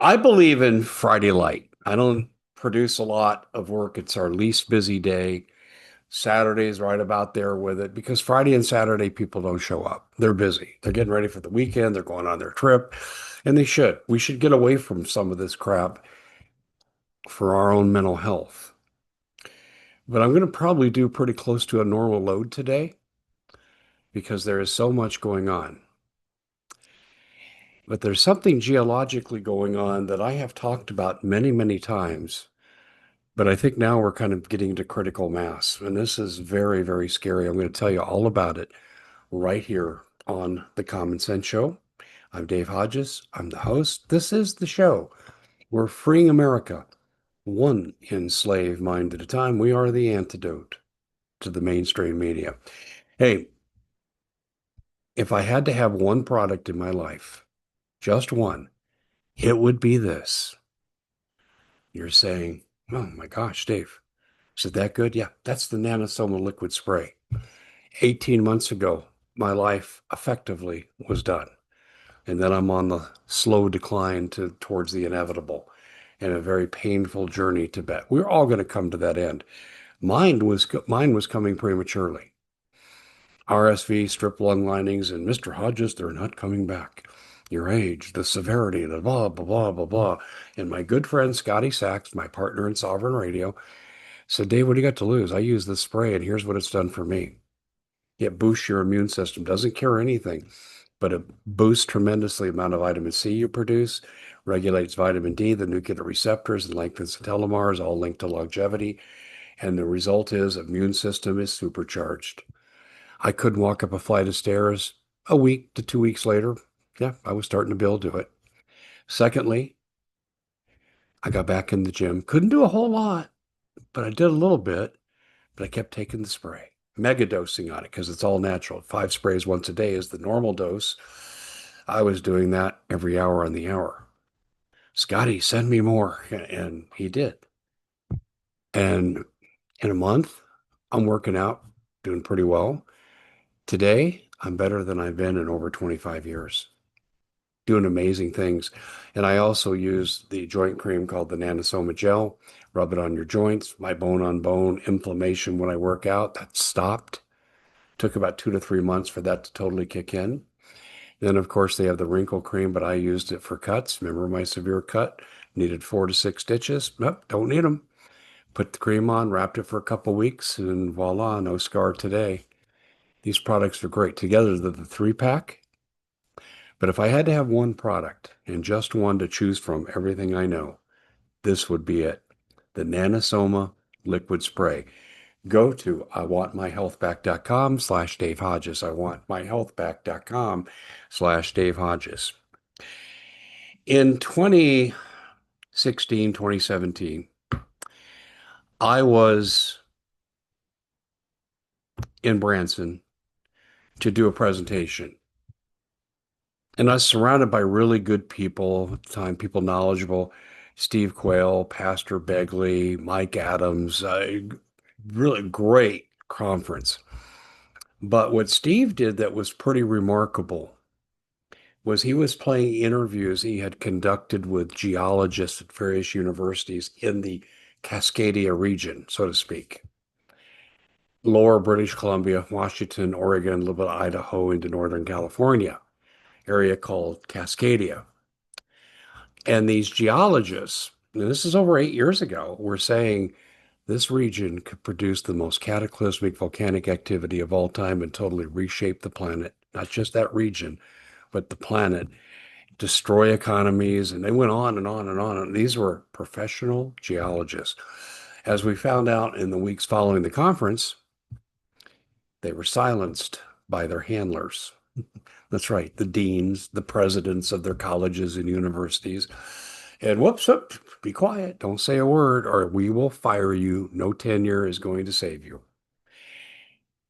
I believe in Friday light. I don't produce a lot of work. It's our least busy day. Saturday is right about there with it because Friday and Saturday people don't show up. They're busy. They're getting ready for the weekend. They're going on their trip, and they should. We should get away from some of this crap for our own mental health. But I'm going to probably do pretty close to a normal load today because there is so much going on. But there's something geologically going on that I have talked about many, many times. But I think now we're kind of getting to critical mass. And this is very, very scary. I'm going to tell you all about it right here on The Common Sense Show. I'm Dave Hodges. I'm the host. This is the show. We're freeing America, one enslaved mind at a time. We are the antidote to the mainstream media. Hey, if I had to have one product in my life, just one, it would be this. You're saying, oh my gosh, Dave, is it that good? Yeah, that's the Nanosoma liquid spray. 18 months ago, my life effectively was done. And then I'm on the slow decline towards the inevitable and a very painful journey to bet. We're all going to come to that end. Mine was coming prematurely. RSV, strip lung linings, and Mr. Hodges, they're not coming back. Your age, the severity, the blah, blah, blah, blah, blah. And my good friend Scotty Sachs, my partner in Sovereign Radio, said, Dave, what do you got to lose? I use this spray, and here's what it's done for me. It boosts your immune system, doesn't cure anything, but it boosts tremendously the amount of vitamin C you produce, regulates vitamin D, the nuclear receptors, and lengthens the telomeres, all linked to longevity. And the result is immune system is supercharged. I couldn't walk up a flight of stairs a week to 2 weeks later. Yeah, I was starting to be able to do it. Secondly, I got back in the gym. Couldn't do a whole lot, but I did a little bit, but I kept taking the spray, mega dosing on it because it's all natural. 5 sprays once a day is the normal dose. I was doing that every hour on the hour. Scotty, send me more. And he did. And in a month, I'm working out, doing pretty well. Today, I'm better than I've been in over 25 years, doing amazing things. And I also use the joint cream called the Nanosoma Gel. Rub it on your joints. My bone on bone inflammation when I work out, that stopped. Took about 2 to 3 months for that to totally kick in. Then, of course, they have the wrinkle cream, but I used it for cuts. Remember my severe cut? Needed 4 to 6 stitches. Nope, don't need them. Put the cream on, wrapped it for a couple weeks, and voila, no scar today. These products are great. Together, they're the 3 pack. But if I had to have one product and just one to choose from everything I know, this would be it. The Nanosoma liquid spray. Go to iwantmyhealthback.com/Dave Hodges. iwantmyhealthback.com/Dave Hodges. In 2016, 2017, I was in Branson to do a presentation. And I was surrounded by really good people at the time, people knowledgeable. Steve Quayle, Pastor Begley, Mike Adams, really great conference. But what Steve did that was pretty remarkable was he was playing interviews he had conducted with geologists at various universities in the Cascadia region, so to speak. Lower British Columbia, Washington, Oregon, a little bit of Idaho into Northern California, area called Cascadia. And these geologists, and this is over 8 years ago, were saying this region could produce the most cataclysmic volcanic activity of all time and totally reshape the planet, not just that region, but the planet, destroy economies. And they went on and on and on. And these were professional geologists. As we found out in the weeks following the conference, they were silenced by their handlers. That's right, the deans, the presidents of their colleges and universities. And whoops, whoops, be quiet, don't say a word, or we will fire you. No tenure is going to save you.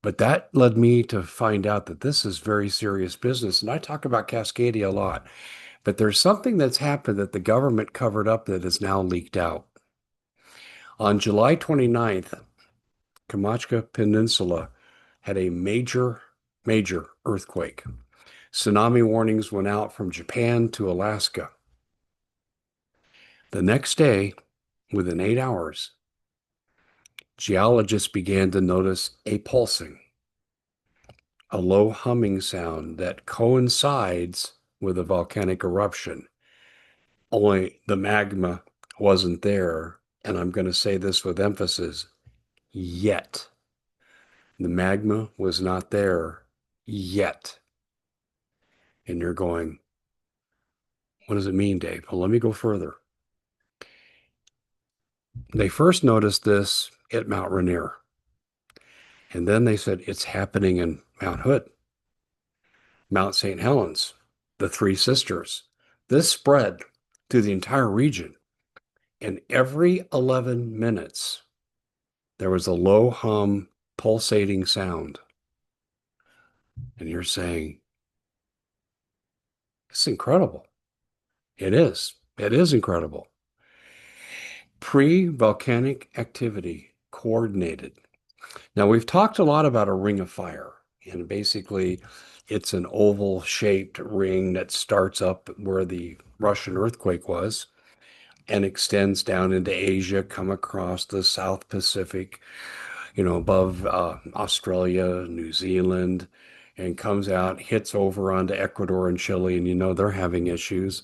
But that led me to find out that this is very serious business. And I talk about Cascadia a lot, but there's something that's happened that the government covered up that is now leaked out. On July 29th, Kamchatka Peninsula had a major, major earthquake. Tsunami warnings went out from Japan to Alaska. The next day, within 8 hours, geologists began to notice a pulsing, a low humming sound that coincides with a volcanic eruption. Only the magma wasn't there. And I'm going to say this with emphasis, yet. The magma was not there yet. And you're going, what does it mean, Dave? Well, let me go further. They first noticed this at Mount Rainier. And then they said it's happening in Mount Hood, Mount St. Helens, the Three Sisters. This spread to the entire region. And every 11 minutes, there was a low hum, pulsating sound. And you're saying, it's incredible. It is. It is incredible. Pre-volcanic activity coordinated. Now, we've talked a lot about a ring of fire, and basically, it's an oval shaped ring that starts up where the Russian earthquake was and extends down into Asia, come across the South Pacific, above Australia, New Zealand, and comes out, hits over onto Ecuador and Chile, and they're having issues.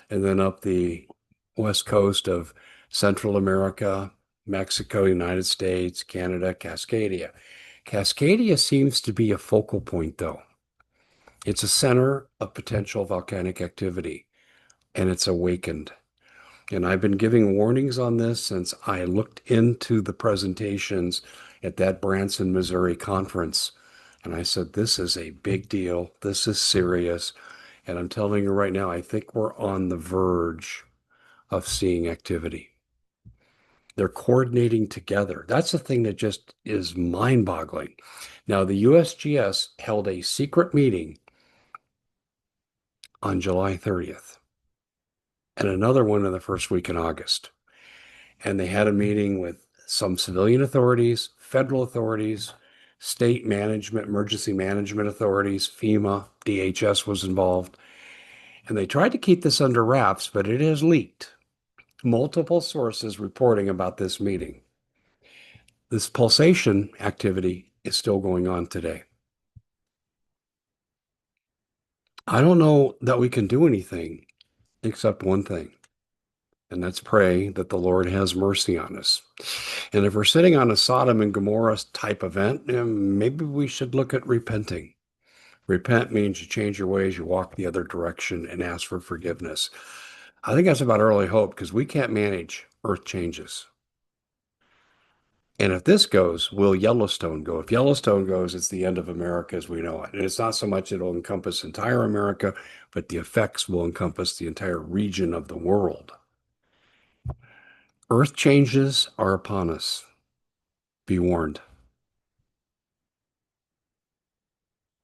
And then up the west coast of Central America, Mexico, United States, Canada, Cascadia. Cascadia seems to be a focal point, though. It's a center of potential volcanic activity, and it's awakened. And I've been giving warnings on this since I looked into the presentations at that Branson, Missouri conference. And I said, this is a big deal. This is serious. And I'm telling you right now, I think we're on the verge of seeing activity. They're coordinating together. That's the thing that just is mind-boggling. Now, the USGS held a secret meeting on July 30th and another one in the first week in August. And they had a meeting with some civilian authorities, federal authorities, state management, emergency management authorities, FEMA, DHS was involved. And they tried to keep this under wraps, but it has leaked. Multiple sources reporting about this meeting. This pulsation activity is still going on today. I don't know that we can do anything except one thing, and that's pray that the Lord has mercy on us. And if we're sitting on a Sodom and Gomorrah type event, maybe we should look at repenting. Repent means you change your ways, you walk the other direction, and ask for forgiveness. I think that's about early hope because we can't manage earth changes. And if this goes, will Yellowstone go? If Yellowstone goes, it's the end of America as we know it. And it's not so much it'll encompass entire America, but the effects will encompass the entire region of the world. Earth changes are upon us. Be warned.